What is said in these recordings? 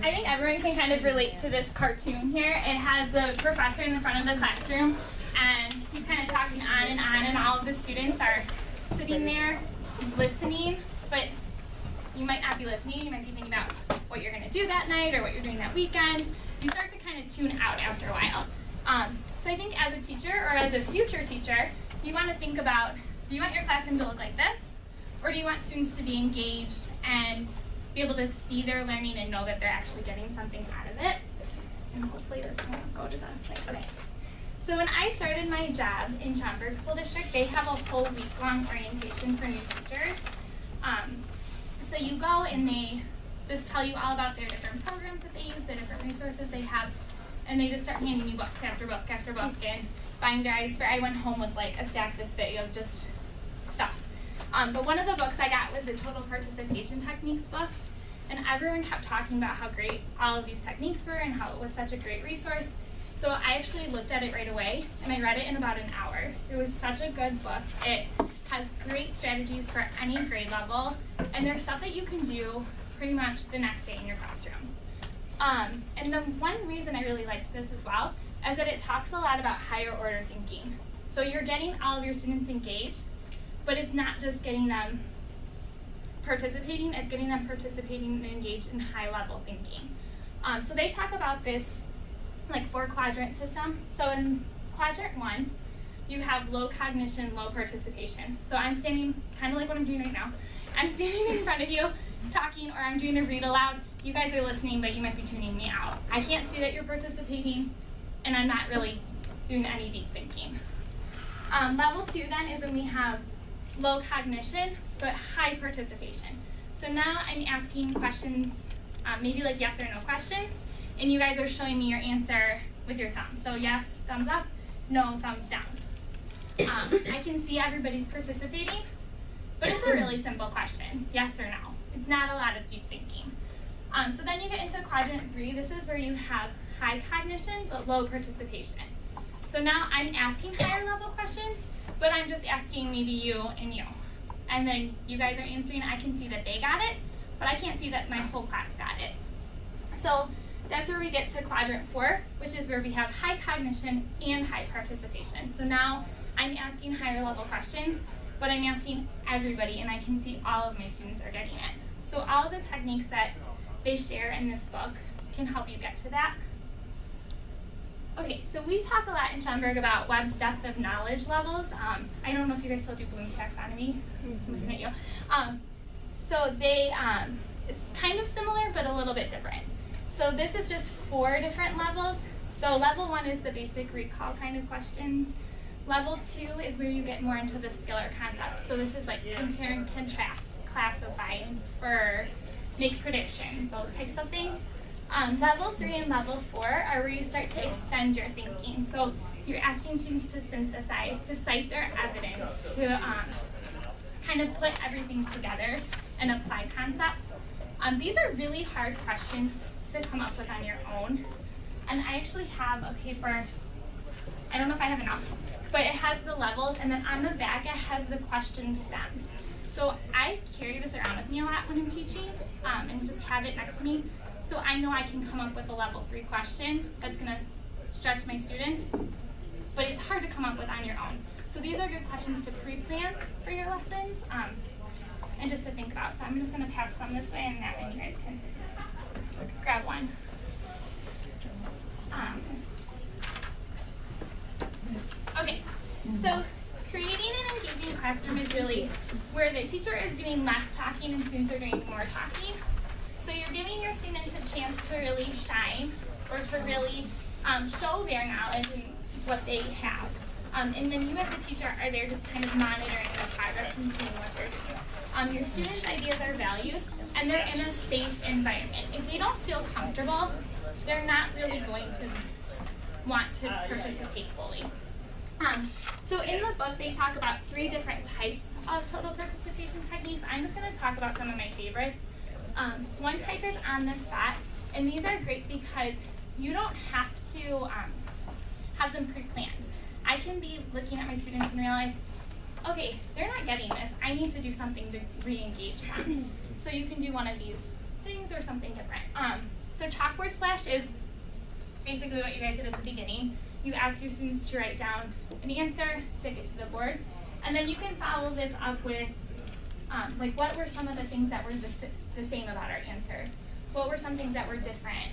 I think everyone can kind of relate to this cartoon here. It has the professor in the front of the classroom, and he's kind of talking on, and all of the students are sitting there listening, but you might not be listening. You might be thinking about what you're going to do that night or what you're doing that weekend. You start to kind of tune out after a while. So I think as a teacher or as a future teacher, you want to think about, do you want your classroom to look like this? Or do you want students to be engaged and be able to see their learning and know that they're actually getting something out of it? And hopefully this won't go to the thing. Okay. So when I started my job in Schaumburg School District, they have a whole week-long orientation for new teachers. So you go and they just tell you all about their different programs that they use, the different resources they have, and they just start handing you book after book after book and binder. I went home with like a stack this big of just stuff. But one of the books I got was the Total Participation Techniques book, and everyone kept talking about how great all of these techniques were and how it was such a great resource. So I actually looked at it right away, and I read it in about an hour. It was such a good book. It has great strategies for any grade level, and there's stuff that you can do pretty much the next day in your classroom. And the one reason I really liked this as well is that it talks a lot about higher order thinking. So you're getting all of your students engaged, but it's not just getting them participating, it's getting them participating and engaged in high level thinking. So they talk about this like 4-quadrant system. So in quadrant 1, you have low cognition, low participation. So I'm standing, kind of like what I'm doing right now. I'm standing in front of you, talking, or I'm doing a read aloud. You guys are listening, but you might be tuning me out. I can't see that you're participating, and I'm not really doing any deep thinking. Level 2 then is when we have low cognition, but high participation. So now I'm asking questions, maybe like yes or no questions, and you guys are showing me your answer with your thumb. So yes, thumbs up, no, thumbs down. I can see everybody's participating, but it's a really simple question, yes or no. It's not a lot of deep thinking. So then you get into quadrant 3. This is where you have high cognition, but low participation. So now I'm asking higher level questions, but I'm just asking maybe you and you. And then you guys are answering, I can see that they got it, but I can't see that my whole class got it. So that's where we get to quadrant 4, which is where we have high cognition and high participation. So now I'm asking higher level questions, but I'm asking everybody, and I can see all of my students are getting it. So all of the techniques that they share in this book can help you get to that. Okay, so we talk a lot in Schaumburg about Webb's depth of knowledge levels. I don't know if you guys still do Bloom's taxonomy. I'm looking at you. So they, it's kind of similar, but a little bit different. So this is just 4 different levels. So level 1 is the basic recall kind of questions. Level 2 is where you get more into the skiller concept. So this is like compare and contrast, classify, infer, make predictions, those types of things. Level 3 and level 4 are where you start to extend your thinking. So you're asking students to synthesize, to cite their evidence, to kind of put everything together and apply concepts. These are really hard questions to come up with on your own. And I actually have a paper, I don't know if I have enough, but it has the levels, and then on the back it has the question stems. So I carry this around with me a lot when I'm teaching, and just have it next to me. So I know I can come up with a level 3 question that's gonna stretch my students, but it's hard to come up with on your own. So these are good questions to pre-plan for your lessons, and just to think about. So I'm just gonna pass some this way, and that way you guys can grab one. Okay, so creating an engaging classroom is really where the teacher is doing less talking and students are doing more talking. So you're giving your students a chance to really shine, or to really show their knowledge and what they have. And then you as a teacher are there just kind of monitoring the progress and seeing what they're doing. Your students' ideas are valued, and they're in a safe environment. If they don't feel comfortable, they're not really going to want to participate fully. So in the book, they talk about 3 different types of total participation techniques. I'm just going to talk about some of my favorites. One type is on the spot, and these are great because you don't have to have them pre-planned. I can be looking at my students and realize, okay, they're not getting this. I need to do something to re-engage them. So you can do one of these things or something different. So So Chalkboard Splash is basically what you guys did at the beginning. You ask your students to write down an answer, stick it to the board, and then you can follow this up with like what were some of the things that were the same about our answers? What were some things that were different?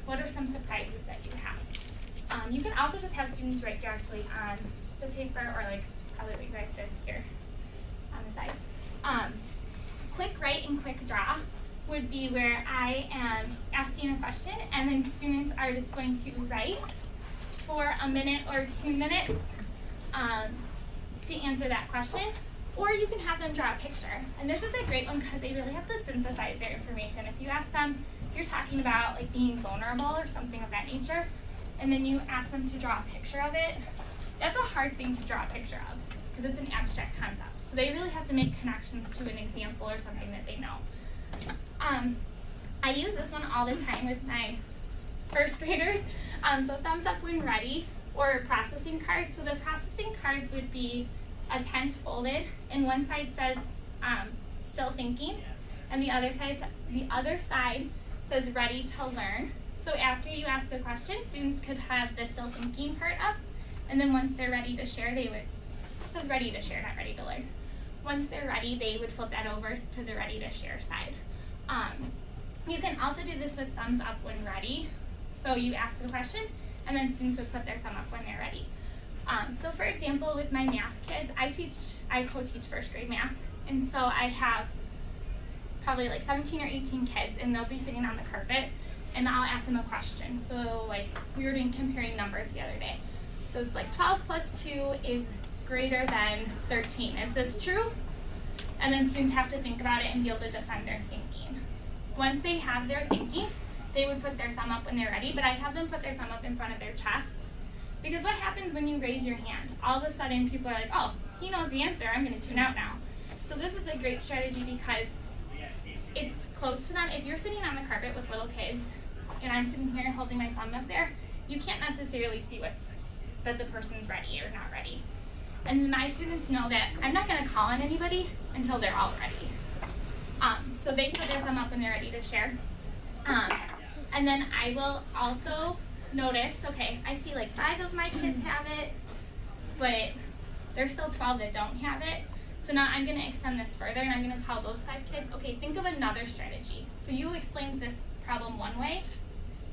What are some surprises that you have? You can also just have students write directly on the paper, or like probably what you guys did here on the side. Quick write and quick draw would be where I am asking a question and then students are just going to write for a minute or 2 minutes to answer that question. Or you can have them draw a picture. And this is a great one because they really have to synthesize their information. If you ask them, if you're talking about like being vulnerable or something of that nature, and then you ask them to draw a picture of it, that's a hard thing to draw a picture of because it's an abstract concept. So they really have to make connections to an example or something that they know. I use this one all the time with my first graders. So thumbs up when ready, or processing cards. So the processing cards would be a tent folded, and one side says still thinking, and the other side says ready to learn. So after you ask a question, students could have the still thinking part up, and then once they're ready to share, they would, it says ready to share, not ready to learn. Once they're ready, they would flip that over to the ready to share side. You can also do this with thumbs up when ready. So you ask the question, and then students would put their thumb up when they're ready. So for example, with my math kids, I co-teach first grade math, and so I have probably like 17 or 18 kids, and they'll be sitting on the carpet, and I'll ask them a question. So like we were doing comparing numbers the other day. So it's like 12 plus 2 is greater than 13. Is this true? And then students have to think about it and be able to defend their thinking. Once they have their thinking, they would put their thumb up when they're ready, but I have them put their thumb up in front of their chest. Because what happens when you raise your hand? All of a sudden people are like, oh, he knows the answer, I'm gonna tune out now. So this is a great strategy because it's close to them. If you're sitting on the carpet with little kids, and I'm sitting here holding my thumb up there, you can't necessarily see that the person's ready or not ready. And my students know that I'm not gonna call on anybody until they're all ready. So they put their thumb up when they're ready to share. And then I will also notice, okay, I see like 5 of my kids have it, but there's still 12 that don't have it. So now I'm gonna extend this further and I'm gonna tell those 5 kids, okay, think of another strategy. So you explained this problem one way,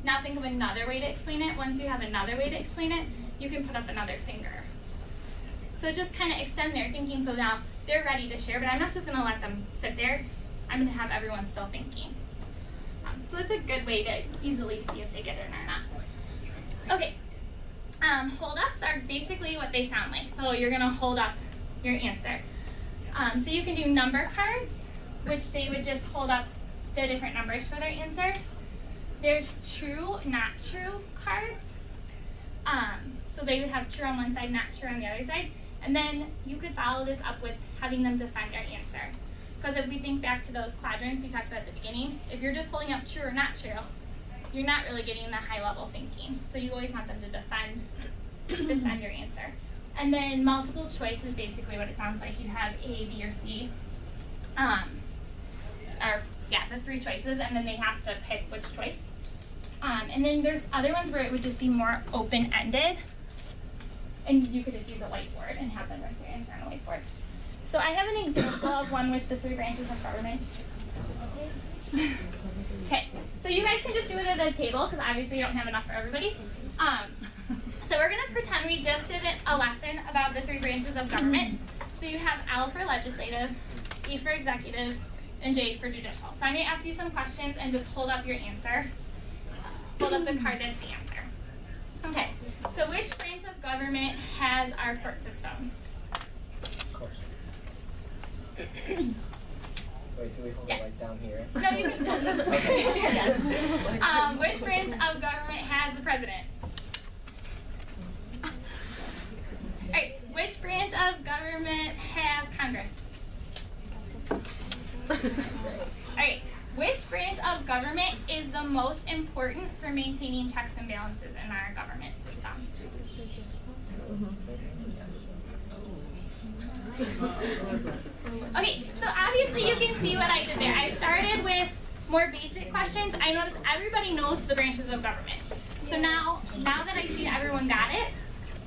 now think of another way to explain it. Once you have another way to explain it, you can put up another finger. So just kind of extend their thinking so now they're ready to share, but I'm not just gonna let them sit there. I'm gonna have everyone still thinking. So it's a good way to easily see if they get it or not. Okay, hold-ups are basically what they sound like. So you're gonna hold up your answer. So you can do number cards, which they would just hold up the different numbers for their answers. There's true, not true cards. So they would have true on one side, not true on the other side. And then you could follow this up with having them defend their answer. Because if we think back to those quadrants we talked about at the beginning, if you're just holding up true or not true, you're not really getting the high level thinking. So you always want them to defend your answer. And then multiple choice is basically what it sounds like. You have A, B, or C. The 3 choices, and then they have to pick which choice. And then there's other ones where it would just be more open-ended. And you could just use a whiteboard and have them write their answer on a whiteboard. So I have an example of one with the 3 branches of government. Okay, so you guys can just do it at a table because obviously you don't have enough for everybody. So we're going to pretend we just did a lesson about the 3 branches of government. So you have L for legislative, E for executive, and J for judicial. So I'm going to ask you some questions and just hold up your answer. Hold up the card that's the answer. Okay, so which branch of government has our court system? Wait, do we hold it like down here? No, you can tell. Which branch of government has the president? Alright, which branch of government has Congress? Alright, which branch of government is the most important for maintaining checks and balances in our government system? Okay, so obviously you can see what I did there. I started with more basic questions, I noticed everybody knows the branches of government. So now that I see everyone got it,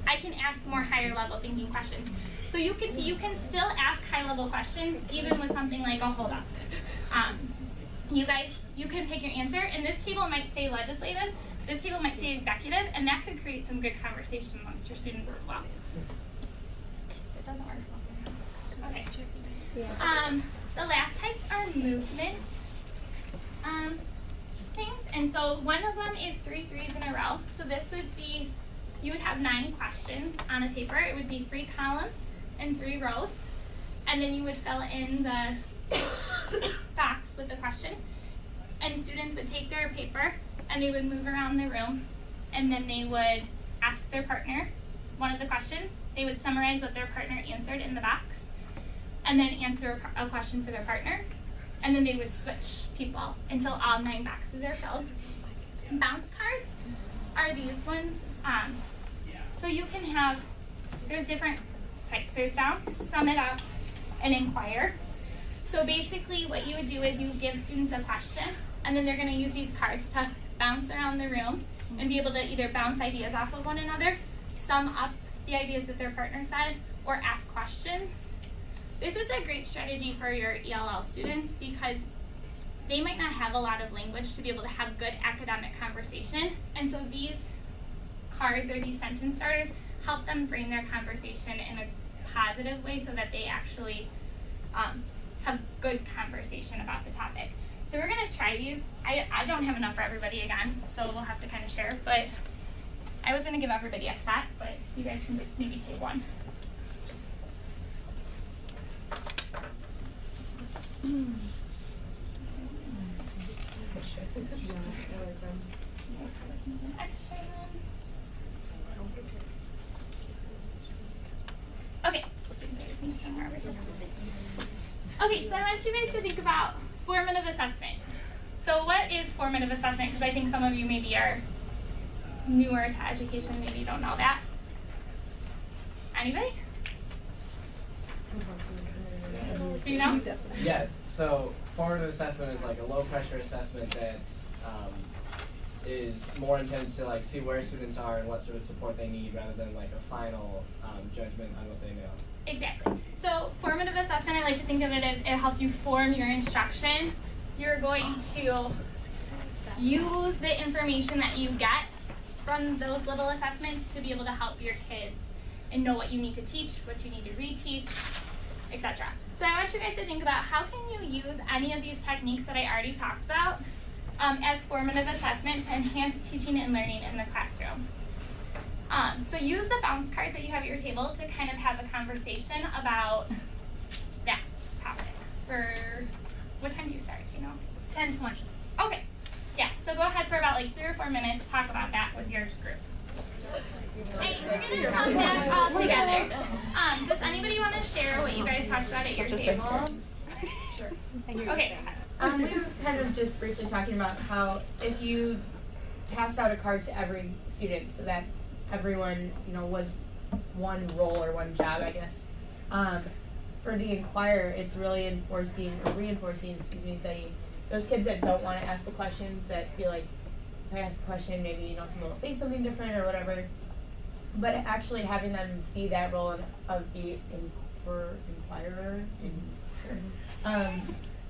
I can ask more higher level thinking questions. So you can see you can still ask high level questions even with something like a hold up. You can pick your answer, and this table might say legislative, this table might say executive, and that could create some good conversation amongst your students as well. It doesn't work. Okay. The last types are movement things, and so one of them is 3 threes in a row. So this would be, you would have 9 questions on a paper. It would be 3 columns and 3 rows, and then you would fill in the box with the question. And students would take their paper and they would move around the room, and then they would ask their partner one of the questions. They would summarize what their partner answered in the box, and then answer a question for their partner, and then they would switch people until all 9 boxes are filled. Bounce cards are these ones. So you can have, there's different types. There's bounce, sum it up, and inquire. So basically what you would do is you give students a question, and then they're going to use these cards to bounce around the room and be able to either bounce ideas off of one another, sum up the ideas that their partner said, or ask questions. This is a great strategy for your ELL students because they might not have a lot of language to be able to have good academic conversation, and so these cards or these sentence starters help them frame their conversation in a positive way so that they actually have good conversation about the topic. So we're going to try these. I don't have enough for everybody again, so we'll have to kind of share, but I was going to give everybody a set, but you guys can just maybe take one. Okay. Okay, so I want you guys to think about formative assessment. So what is formative assessment? Because I think some of you maybe are newer to education, maybe you don't know that. Anybody? Do you know? Yes. So formative assessment is like a low pressure assessment that is more intended to like see where students are and what sort of support they need rather than like a final judgment on what they know. Exactly. So formative assessment, I like to think of it as it helps you form your instruction. You're going to use the information that you get from those little assessments to be able to help your kids and know what you need to teach, what you need to reteach, etc. So I want you guys to think about how can you use any of these techniques that I already talked about as formative assessment to enhance teaching and learning in the classroom. So use the bounce cards that you have at your table to kind of have a conversation about that topic. For what time do you start, do you know? 10:20. Okay. Yeah, so go ahead for about like 3 or 4 minutes, talk about that with your group. Hey, we're going to come back all together. Does anybody want to share what you guys talked about at your table? Sure. Okay. We were kind of just briefly talking about how if you passed out a card to every student so that everyone, was one role or one job, I guess. For the inquirer, it's really reinforcing, those kids that don't want to ask the questions, that feel like if I ask the question, maybe someone will think something different or whatever. But actually having them be that role of the inquirer,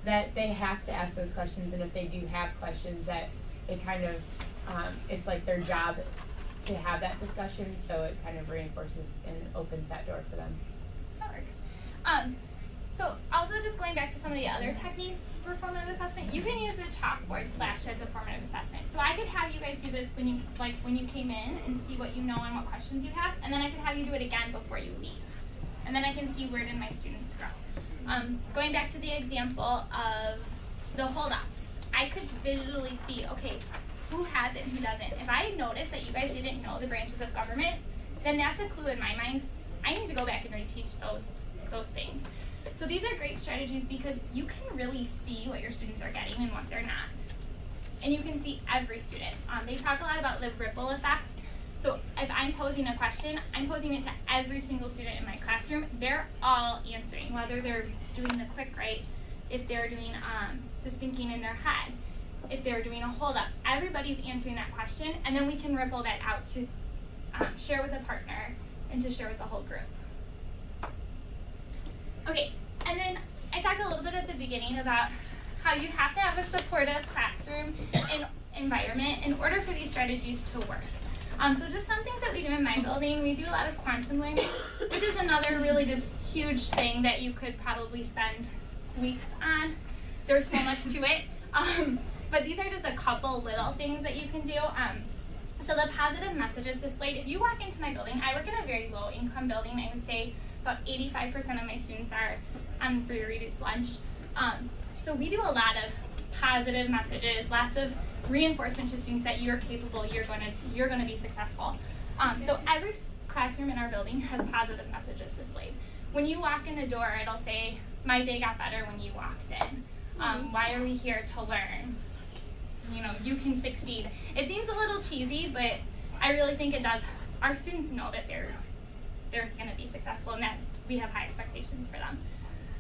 that they have to ask those questions, and if they do have questions, that it kind of it's like their job to have that discussion, so it kind of reinforces and opens that door for them. That works. So also just going back to some of the other techniques for formative assessment, you can use the chalkboard slash as a formative assessment. So I could have you guys do this when you came in and see what you know and what questions you have, and then I could have you do it again before you leave. And then I can see where did my students grow. Going back to the example of the hold-ups, I could visually see, okay, who has it and who doesn't. If I notice that you guys didn't know the branches of government, then that's a clue in my mind. I need to go back and reteach those things. So these are great strategies because you can really see what your students are getting and what they're not. And you can see every student. They talk a lot about the ripple effect. So if I'm posing a question, I'm posing it to every single student in my classroom. They're all answering, whether they're doing the quick write, if they're doing just thinking in their head, if they were doing a hold-up. Everybody's answering that question, and then we can ripple that out to share with a partner and to share with the whole group. Okay, and then I talked a little bit at the beginning about how you have to have a supportive classroom environment in order for these strategies to work. So just some things that we do in my building, we do a lot of quantum learning, which is another really just huge thing that you could probably spend weeks on. There's so much to it, but these are just a couple little things that you can do. So the positive messages displayed, if you walk into my building, I work in a very low income building. I would say about 85% of my students are on free or reduced lunch. So we do a lot of positive messages, lots of reinforcement to students that you're capable, you're going to be successful. So every classroom in our building has positive messages displayed. When you walk in the door, it'll say, "My day got better when you walked in. Why are we here to learn? You know, you can succeed." It seems a little cheesy, but I really think it does. Our students know that they're going to be successful and that we have high expectations for them.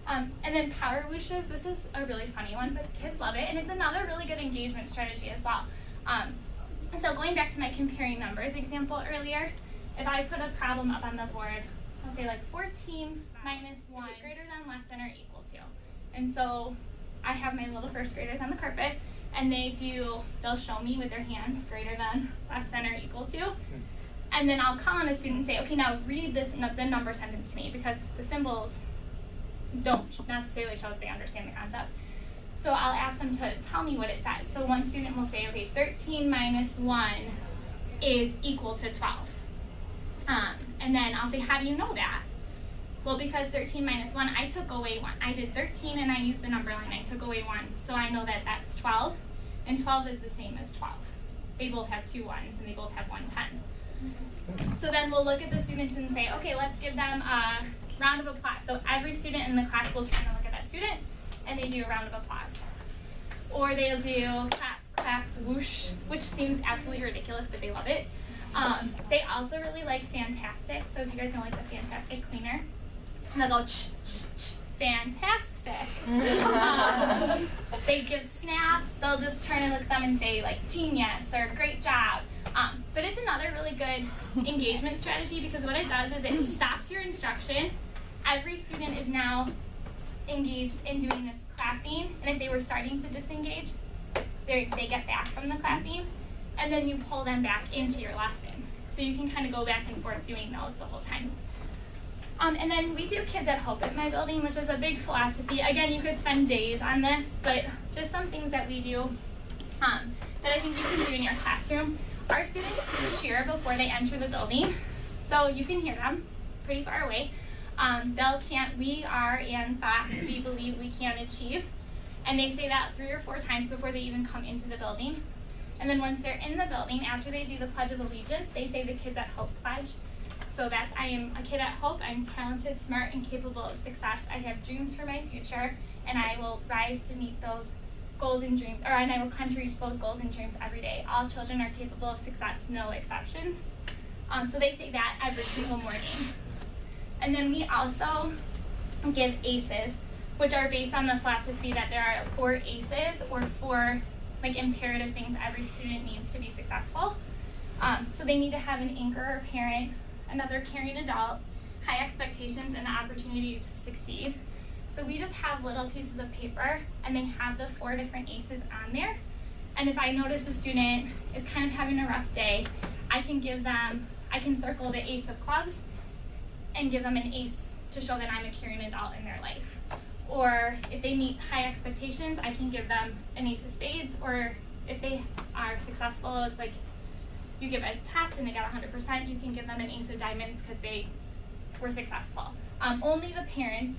And then power whooshes, this is a really funny one, but kids love it, and it's another really good engagement strategy as well. So going back to my comparing numbers example earlier, if I put a problem up on the board, I'll say like 14 minus 1 is it greater than, less than, or equal to? And so I have my little first graders on the carpet, and they'll show me with their hands greater than, less than, or equal to. And then I'll call on a student and say, okay, now read the number sentence to me, because the symbols don't necessarily show that they understand the concept. So I'll ask them to tell me what it says. So one student will say, okay, 13 minus 1 is equal to 12. And then I'll say, how do you know that? Well, because 13 minus 1, I took away 1. I did 13 and I used the number line. I took away 1. So I know that that's 12. And 12 is the same as 12. They both have 2 1s and they both have 1 10. So then we'll look at the students and say, okay, let's give them a round of applause. So every student in the class will turn and look at that student, and they do a round of applause. Or they'll do clap, clap, whoosh, which seems absolutely ridiculous, but they love it. They also really like fantastic. So if you guys know like the fantastic cleaner, they'll go ch, ch, ch, fantastic. They give snaps. They'll just turn and look at them and say like genius or great job. But it's another really good engagement strategy, because what it does is it stops your instruction. Every student is now engaged in doing this clapping, and if they were starting to disengage, they get back from the clapping, and then you pull them back into your lesson. So you can kind of go back and forth doing those the whole time. And then we do Kids at Hope at my building, which is a big philosophy. Again, you could spend days on this, but just some things that we do that I think you can do in your classroom. Our students cheer before they enter the building, so you can hear them pretty far away. They'll chant, "We are and thoughts we believe we can achieve." And they say that 3 or 4 times before they even come into the building. And then once they're in the building, after they do the Pledge of Allegiance, they say the Kids at Hope pledge. So that's, I am a kid at hope, I'm talented, smart, and capable of success. I have dreams for my future, and I will rise to meet those goals and dreams, and I will climb to reach those goals and dreams every day. All children are capable of success, no exceptions. So they say that every single morning. And then we also give ACEs, which are based on the philosophy that there are 4 ACEs, or 4 like imperative things every student needs to be successful. So they need to have an anchor or parent, another caring adult, high expectations, and the opportunity to succeed. So we just have little pieces of paper, and they have the 4 different ACEs on there. And if I notice a student is kind of having a rough day, I can circle the ACE of clubs and give them an ACE to show that I'm a caring adult in their life. Or if they meet high expectations, I can give them an ACE of spades. Or if they are successful, like you give a test and they got 100%, you can give them an ACE of diamonds because they were successful. Only the parents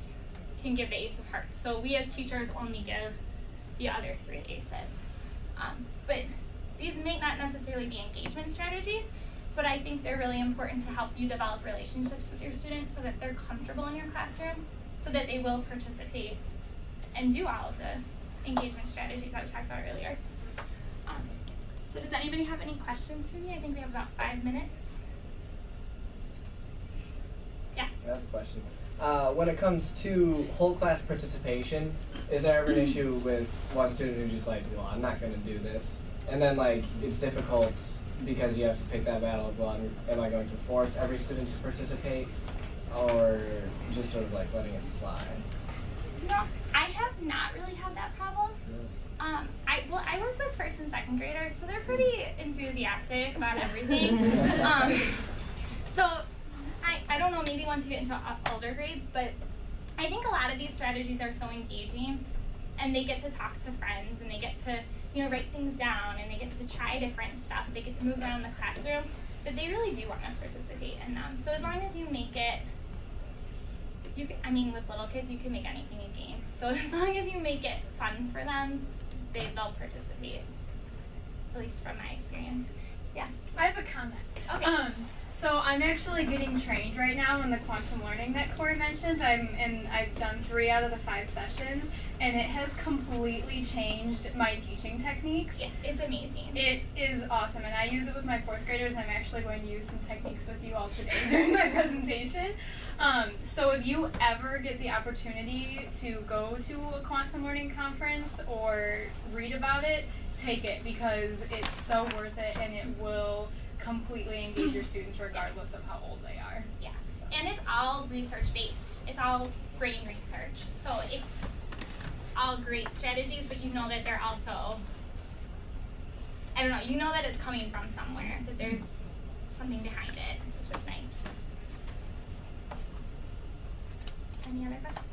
can give the ACE of hearts. So we as teachers only give the other 3 ACEs. But these may not necessarily be engagement strategies, but I think they're really important to help you develop relationships with your students so that they're comfortable in your classroom, so that they will participate and do all of the engagement strategies that we talked about earlier. So does anybody have any questions for me? I think we have about 5 minutes. Yeah? I have a question. when it comes to whole class participation, is there ever an issue with one student who's just like, well, I'm not going to do this, and then like it's difficult because you have to pick that battle of, well, am I going to force every student to participate, or just sort of like letting it slide? No, I have not really had that problem. I work with first and second graders, so they're pretty enthusiastic about everything. So I don't know, maybe once you get into older grades, but I think a lot of these strategies are so engaging, and they get to talk to friends, and they get to, you know, write things down, and they get to try different stuff. They get to move around the classroom, but they really do want to participate in them. So as long as you make it, I mean, with little kids, you can make anything a game. So as long as you make it fun for them, they'll participate. At least from my experience. Yes. I have a comment. Okay. So I'm actually getting trained right now in the quantum learning that Kori mentioned. I've done 3 out of the 5 sessions, and it has completely changed my teaching techniques. Yeah, it's amazing. It is awesome, and I use it with my 4th graders. I'm actually going to use some techniques with you all today during my presentation. So if you ever get the opportunity to go to a quantum learning conference or read about it, take it, because it's so worth it, and it will completely engage your students regardless of how old they are. Yeah, and it's all research-based. It's all brain research. So it's all great strategies, but you know that they're also, I don't know, you know that it's coming from somewhere, that there's something behind it, which is nice. Any other questions?